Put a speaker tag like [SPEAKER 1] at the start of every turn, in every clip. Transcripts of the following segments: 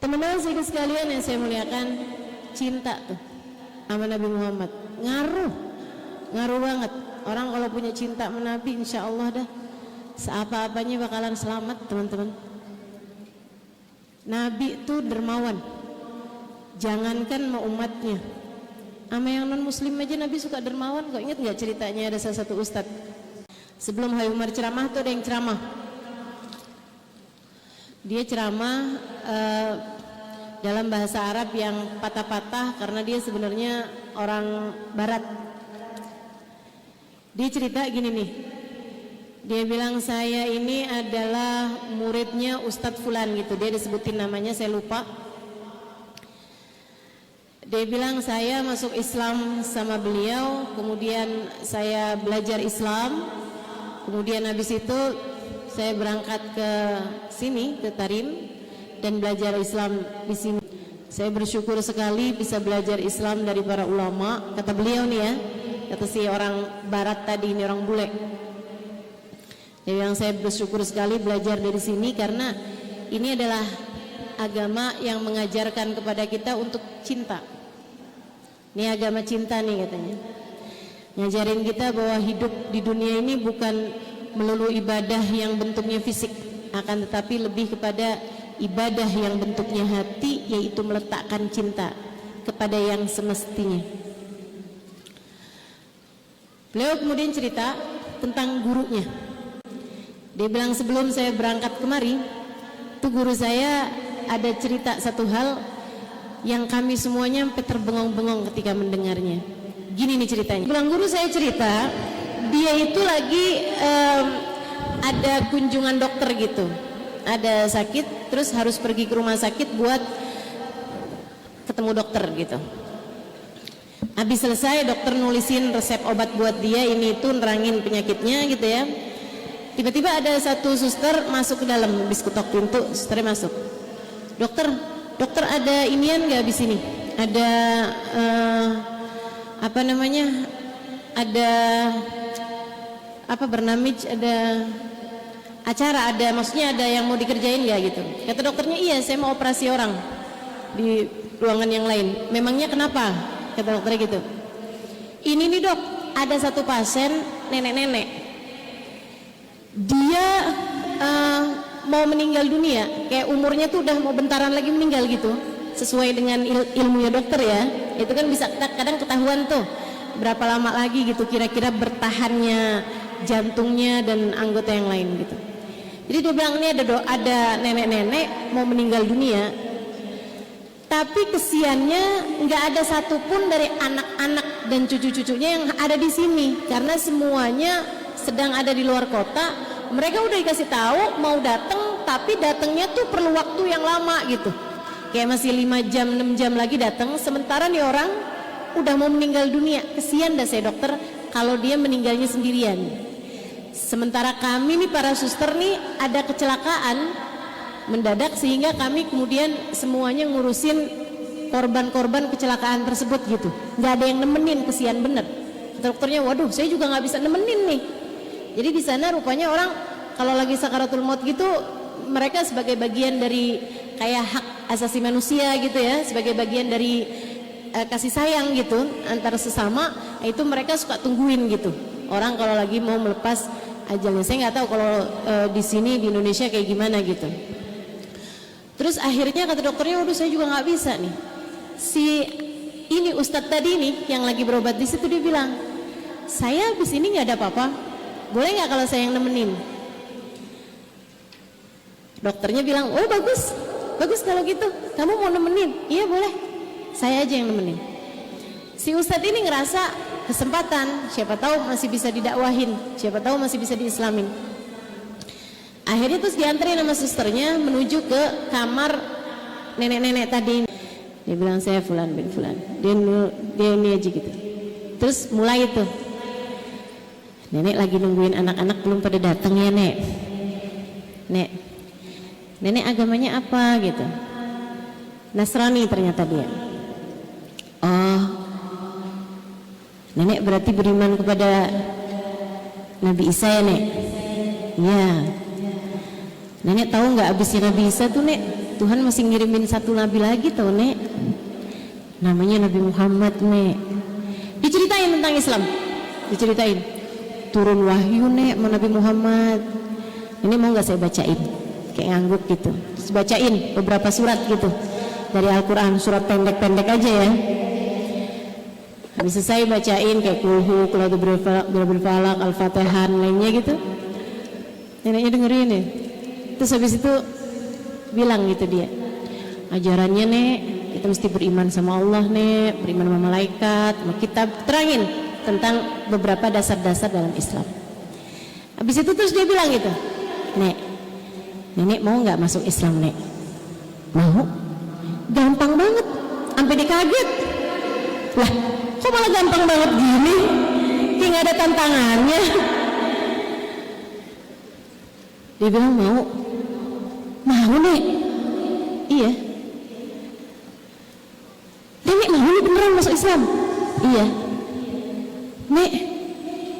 [SPEAKER 1] Teman-teman sekalian yang saya muliakan, cinta tuh sama Nabi Muhammad ngaruh banget. Orang kalau punya cinta sama Nabi, insya Allah dah seapa-apanya bakalan selamat, teman-teman. Nabi tuh dermawan, jangankan mau umatnya, sama yang non muslim aja Nabi suka dermawan kok. Ingat nggak ceritanya ada salah satu ustadz sebelum Hai Umar ceramah tuh ada yang ceramah. Dia ceramah dalam bahasa Arab yang patah-patah karena dia sebenarnya orang Barat. Dia cerita gini nih, dia bilang saya ini adalah muridnya Ustadz Fulan gitu, dia disebutin namanya saya lupa. Dia bilang saya masuk Islam sama beliau, kemudian saya belajar Islam, kemudian habis itu saya berangkat ke sini, ke Tarim, dan belajar Islam di sini. Saya bersyukur sekali bisa belajar Islam dari para ulama, kata beliau nih ya, kata si orang Barat tadi, ini orang bule. Dia bilang saya bersyukur sekali belajar dari sini karena ini adalah agama yang mengajarkan kepada kita untuk cinta. Ini agama cinta nih katanya. Ngajarin kita bahwa hidup di dunia ini bukan melulu ibadah yang bentuknya fisik, akan tetapi lebih kepada ibadah yang bentuknya hati, yaitu meletakkan cinta kepada yang semestinya. Beliau kemudian cerita tentang gurunya. Dia bilang sebelum saya berangkat kemari, tuh guru saya ada cerita satu hal yang kami semuanya sampai terbengong-bengong ketika mendengarnya. Gini nih ceritanya. Bilang guru saya cerita, dia itu lagi ada kunjungan dokter gitu, ada sakit terus harus pergi ke rumah sakit buat ketemu dokter gitu. Habis selesai dokter nulisin resep obat buat dia, ini itu nerangin penyakitnya gitu ya. Tiba-tiba ada satu suster masuk ke dalam, habis ketok pintu susternya masuk. Dokter ada inian nggak di sini? Ada apa namanya? Ada apa bernamij, ada acara, ada maksudnya ada yang mau dikerjain nggak gitu. Kata dokternya iya, saya mau operasi orang di ruangan yang lain. Memangnya kenapa? Kata dokternya gitu. Ini nih dok, ada satu pasien nenek-nenek, dia mau meninggal dunia, kayak umurnya tuh udah mau bentaran lagi meninggal gitu, sesuai dengan ilmunya dokter ya. Itu kan bisa kadang ketahuan tuh berapa lama lagi gitu kira-kira bertahannya jantungnya dan anggota yang lain gitu. Jadi dia bilang ini ada nenek-nenek mau meninggal dunia, tapi kesiannya nggak ada satupun dari anak-anak dan cucu-cucunya yang ada di sini karena semuanya sedang ada di luar kota. Mereka udah dikasih tahu mau datang, tapi datangnya tuh perlu waktu yang lama gitu, kayak masih 5 jam 6 jam lagi datang, sementara nih orang udah mau meninggal dunia. Kesian dah saya dokter kalau dia meninggalnya sendirian. Sementara kami nih para suster nih ada kecelakaan mendadak sehingga kami kemudian semuanya ngurusin korban-korban kecelakaan tersebut gitu. Nggak ada yang nemenin, kesian bener. Dokternya waduh saya juga nggak bisa nemenin nih. Jadi di sana rupanya orang kalau lagi sakaratul maut gitu, mereka sebagai bagian dari kayak hak asasi manusia gitu ya, sebagai bagian dari kasih sayang gitu antar sesama, itu mereka suka tungguin gitu orang kalau lagi mau melepas ajalnya. Saya nggak tahu kalau di sini di Indonesia kayak gimana gitu. Terus akhirnya kata dokternya, waduh saya juga nggak bisa nih. Si ini ustadz tadi nih yang lagi berobat di situ, dia bilang saya habis ini nggak ada apa-apa, boleh nggak kalau saya yang nemenin? Dokternya bilang oh bagus kalau gitu, kamu mau nemenin? Iya boleh, saya aja yang nemenin. Si ustadz ini ngerasa kesempatan, siapa tahu masih bisa didakwahin, siapa tahu masih bisa diislamin. Akhirnya terus diantarin sama susternya menuju ke kamar nenek-nenek tadi. Dia bilang saya Fulan bin Fulan, dia ini aja gitu. Terus mulai itu, nenek lagi nungguin anak-anak belum pada datang ya nek. Nenek agamanya apa gitu? Nasrani ternyata dia. Oh, nenek berarti beriman kepada Nabi Isa ya nek? Iya. Nenek tahu nggak abisnya Nabi Isa tuh nek? Tuhan masih ngirimin satu nabi lagi tau Nek, namanya Nabi Muhammad Nek. Diceritain tentang Islam, diceritain turun wahyu Nek sama Nabi Muhammad. Ini mau nggak saya bacain kayak ngangguk gitu, terus bacain beberapa surat gitu dari Al-Quran, surat pendek-pendek aja ya. Habis selesai bacain kayak kulhu, qul a'udzu falaq, Al-Fatihah, lainnya gitu. Neneknya dengerin ya. Terus habis itu bilang gitu dia, ajarannya Nek, kita mesti beriman sama Allah Nek, beriman sama malaikat, sama kitab. Terangin tentang beberapa dasar-dasar dalam Islam. Habis itu terus dia bilang gitu, Nek, Nenek mau nggak masuk Islam Nek? Mau? Gampang banget, sampai dia kaget. Lah, kok malah gampang banget gini? Kayak nggak ada tantangannya. Dia bilang mau Nek? Iya. Nenek mau nih beneran masuk Islam? Iya. Nek,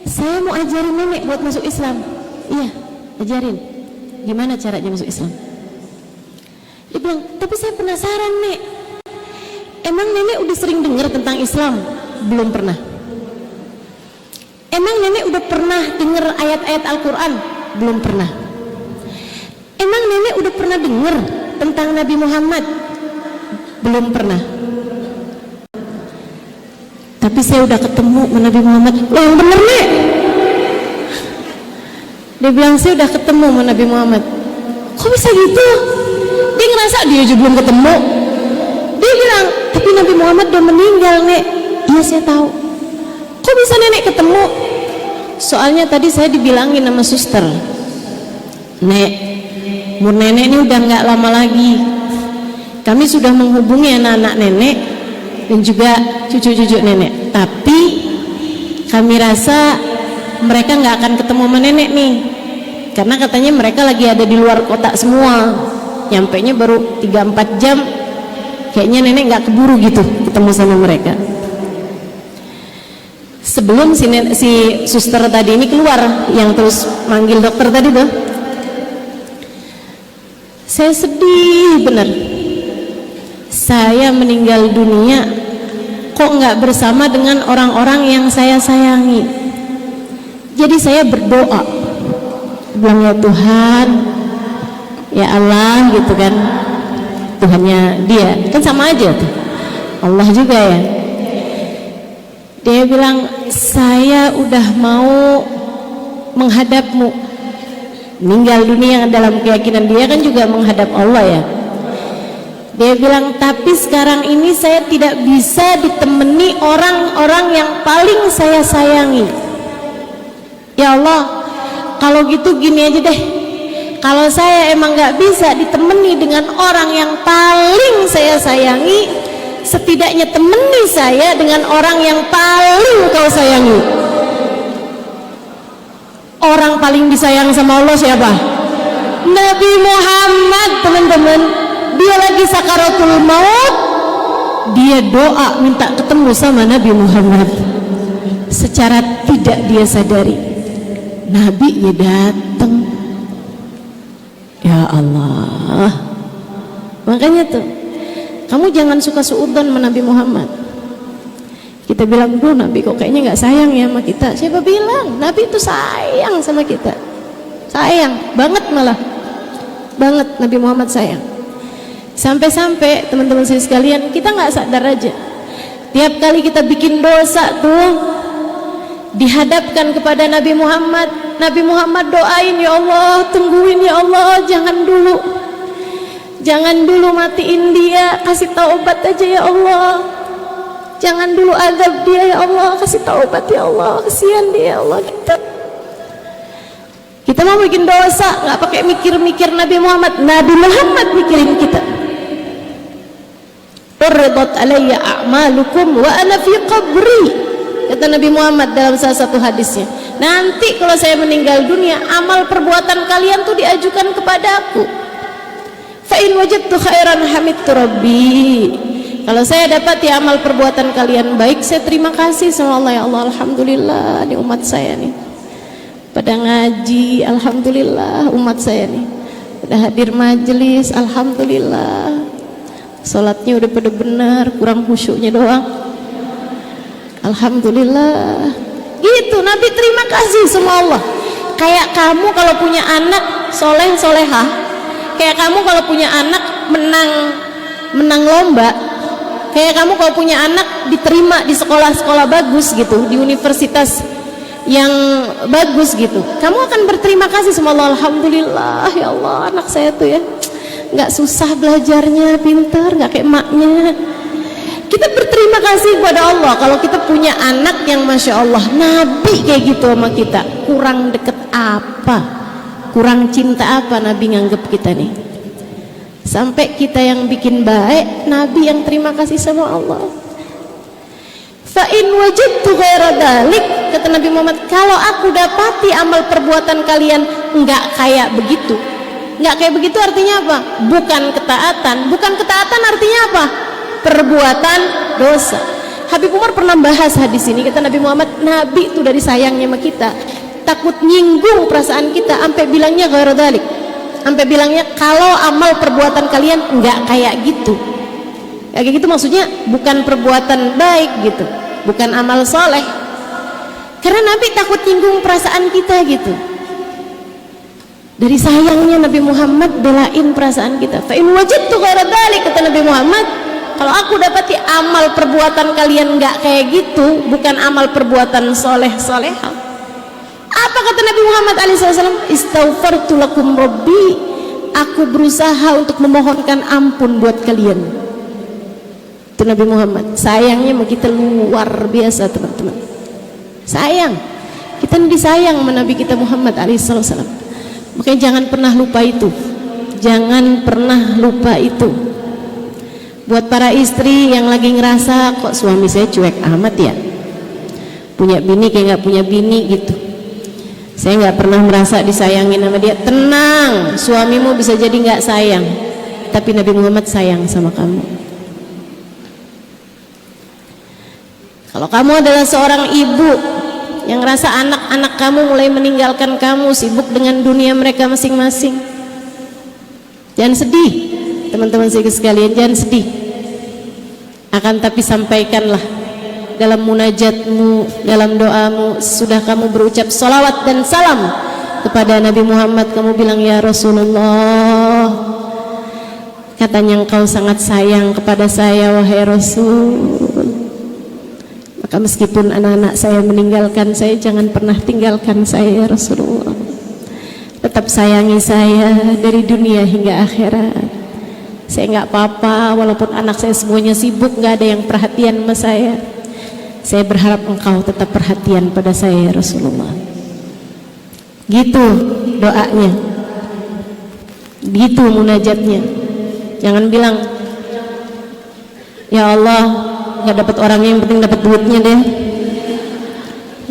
[SPEAKER 1] saya mau ajarin Nenek buat masuk Islam. Iya, ajarin. Gimana caranya masuk Islam? Dia bilang, tapi saya penasaran Nek. Emang Nenek udah sering dengar tentang Islam? Belum pernah. Emang Nenek udah pernah dengar ayat-ayat Al-Quran? Belum pernah. Emang Nenek udah pernah dengar tentang Nabi Muhammad? Belum pernah. Tapi saya udah ketemu sama Nabi Muhammad. Loh yang bener Nek? Dia bilang saya udah ketemu sama Nabi Muhammad. Kok bisa gitu? Dia ngerasa dia juga belum ketemu. Dia bilang, tapi Nabi Muhammad udah meninggal Nek. Iya saya tahu. Kok bisa Nenek ketemu? Soalnya tadi saya dibilangin sama suster, Nek, umur Nenek ini udah nggak lama lagi. Kami sudah menghubungi anak-anak Nenek dan juga cucu-cucu Nenek. Tapi kami rasa mereka nggak akan ketemu sama Nenek nih, karena katanya mereka lagi ada di luar kota semua. Nyampenya baru 3-4 jam. Kayaknya Nenek nggak keburu gitu ketemu sama mereka. Sebelum si suster tadi ini keluar, yang terus manggil dokter tadi tuh, saya sedih bener. Saya meninggal dunia kok nggak bersama dengan orang-orang yang saya sayangi. Jadi saya berdoa, bilang ya Tuhan, ya Allah gitu kan, Tuhannya dia kan sama aja tuh, Allah juga ya. Dia bilang, saya udah mau menghadapmu. Meninggal dunia dalam keyakinan dia kan juga menghadap Allah ya. Dia bilang, tapi sekarang ini saya tidak bisa ditemani orang-orang yang paling saya sayangi. Ya Allah, kalau gitu gini aja deh, kalau saya emang gak bisa ditemani dengan orang yang paling saya sayangi, setidaknya temani saya dengan orang yang paling kau sayangi. Orang paling disayang sama Allah siapa? Nabi Muhammad, teman-teman. Dia lagi sakaratul maut, dia doa minta ketemu sama Nabi Muhammad. Secara tidak dia sadari, Nabi-nya datang. Ya Allah. Makanya tuh, kamu jangan suka suudzon sama Nabi Muhammad. Kita bilang, duh Nabi kok kayaknya nggak sayang ya sama kita. Siapa bilang? Nabi itu sayang sama kita. Sayang banget, malah banget Nabi Muhammad sayang. Sampai-sampai teman-teman saya sekalian, kita nggak sadar aja, tiap kali kita bikin dosa tuh dihadapkan kepada Nabi Muhammad. Nabi Muhammad doain, ya Allah, tungguin ya Allah, jangan dulu matiin dia, kasih taubat aja ya Allah, jangan dulu azab dia ya Allah, kasih taubat ya Allah, kasihan dia ya Allah. Kita mau bikin dosa nggak pakai mikir-mikir Nabi Muhammad. Nabi Muhammad mikirin kita. Uridat alayya a'malukum wa ana fi qabri, kata Nabi Muhammad dalam salah satu hadisnya. Nanti kalau saya meninggal dunia, amal perbuatan kalian tuh diajukan kepada aku. Fa in wajadtu khairan hamidtu rabbi. Kalau saya dapat ya amal perbuatan kalian baik, saya terima kasih sama Allah. Ya Allah, alhamdulillah nih umat saya nih pada ngaji, alhamdulillah umat saya nih pada udah hadir majelis, alhamdulillah. Salatnya udah pada benar, kurang khusyuknya doang. Alhamdulillah. Gitu, Nabi terima kasih sama Allah. Kayak kamu kalau punya anak soleh solehah, kayak kamu kalau punya anak menang lomba, kayak kamu kalau punya anak diterima di sekolah-sekolah bagus gitu, di universitas yang bagus gitu, kamu akan berterima kasih sama Allah. Alhamdulillah ya Allah, anak saya tuh ya nggak susah belajarnya, pintar, nggak kayak emaknya. Kita berterima kasih kepada Allah kalau kita punya anak yang masya Allah Nabi kayak gitu sama kita. Kurang deket apa, kurang cinta apa Nabi nganggep kita nih, sampai kita yang bikin baik, Nabi yang terima kasih sama Allah. Fa in wajadtu ghaira dzalik, kata Nabi Muhammad, kalau aku dapati amal perbuatan kalian enggak kayak begitu. Enggak kayak begitu artinya apa? Bukan ketaatan. Bukan ketaatan artinya apa? Perbuatan dosa. Habib Umar pernah bahas hadis ini, kata Nabi Muhammad, Nabi itu dari sayangnya sama kita, takut nyinggung perasaan kita, sampai bilangnya ghaira dzalik. Sampai bilangnya kalau amal perbuatan kalian enggak kayak gitu. Kayak gitu maksudnya bukan perbuatan baik gitu, bukan amal soleh. Karena Nabi takut nyinggung perasaan kita gitu. Dari sayangnya Nabi Muhammad belain perasaan kita. Fa in wajadtu ghaira dzalik, kata Nabi Muhammad, kalau aku dapati amal perbuatan kalian enggak kayak gitu, bukan amal perbuatan soleh-solehah. Apa kata Nabi Muhammad SAW? Istaghfartu lakum rabbi, aku berusaha untuk memohonkan ampun buat kalian. Itu Nabi Muhammad. Sayangnya sama kita luar biasa teman-teman. Sayang, kita disayang sama Nabi kita Muhammad SAW. Makanya jangan pernah lupa itu. Jangan pernah lupa itu. Buat para istri yang lagi ngerasa kok suami saya cuek amat ya, punya bini kayak nggak punya bini gitu, saya nggak pernah merasa disayangin sama dia. Tenang, suamimu bisa jadi nggak sayang, tapi Nabi Muhammad sayang sama kamu. Kalau kamu adalah seorang ibu yang ngerasa anak-anak kamu mulai meninggalkan kamu, sibuk dengan dunia mereka masing-masing, jangan sedih teman-teman sekalian, jangan sedih. Akan tapi sampaikanlah dalam munajatmu, dalam doamu, sudah kamu berucap salawat dan salam kepada Nabi Muhammad, kamu bilang ya Rasulullah, katanya engkau sangat sayang kepada saya wahai Rasul, maka meskipun anak-anak saya meninggalkan saya, jangan pernah tinggalkan saya ya Rasulullah, tetap sayangi saya dari dunia hingga akhirat. Saya nggak apa-apa walaupun anak saya semuanya sibuk, nggak ada yang perhatian sama saya. Saya berharap engkau tetap perhatian pada saya ya Rasulullah. Gitu doanya, gitu munajatnya. Jangan bilang ya Allah nggak dapat orangnya, yang penting dapat duitnya deh,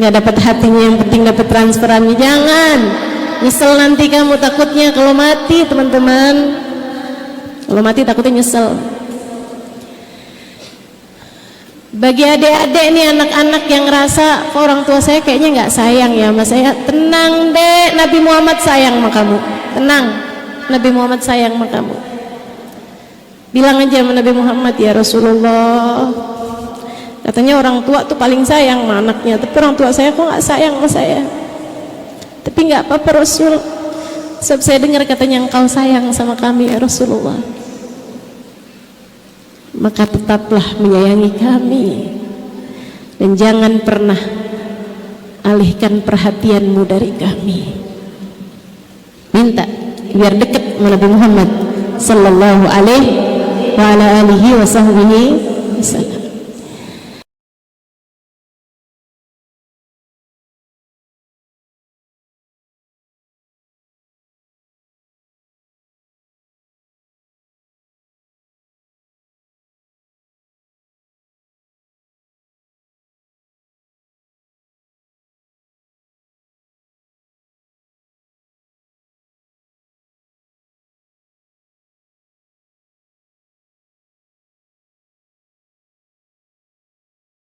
[SPEAKER 1] nggak dapat hatinya, yang penting dapat transferannya. Jangan, nyesel nanti kamu takutnya kalau mati teman-teman. Kalau mati takutnya nyesel. Bagi adik-adik nih, anak-anak yang ngerasa kok orang tua saya kayaknya nggak sayang ya sama saya, tenang deh, Nabi Muhammad sayang sama kamu. Tenang, Nabi Muhammad sayang sama kamu. Bilang aja sama Nabi Muhammad, ya Rasulullah, katanya orang tua tuh paling sayang sama anaknya, tapi orang tua saya kok nggak sayang sama saya. Tapi nggak apa-apa Rasul, sebab saya dengar katanya engkau sayang sama kami ya Rasulullah, maka tetaplah menyayangi kami dan jangan pernah alihkan perhatianmu dari kami. Minta biar dekat sama Nabi Muhammad sallallahu alaihi wa ala alihi wa sahbihi wasallam.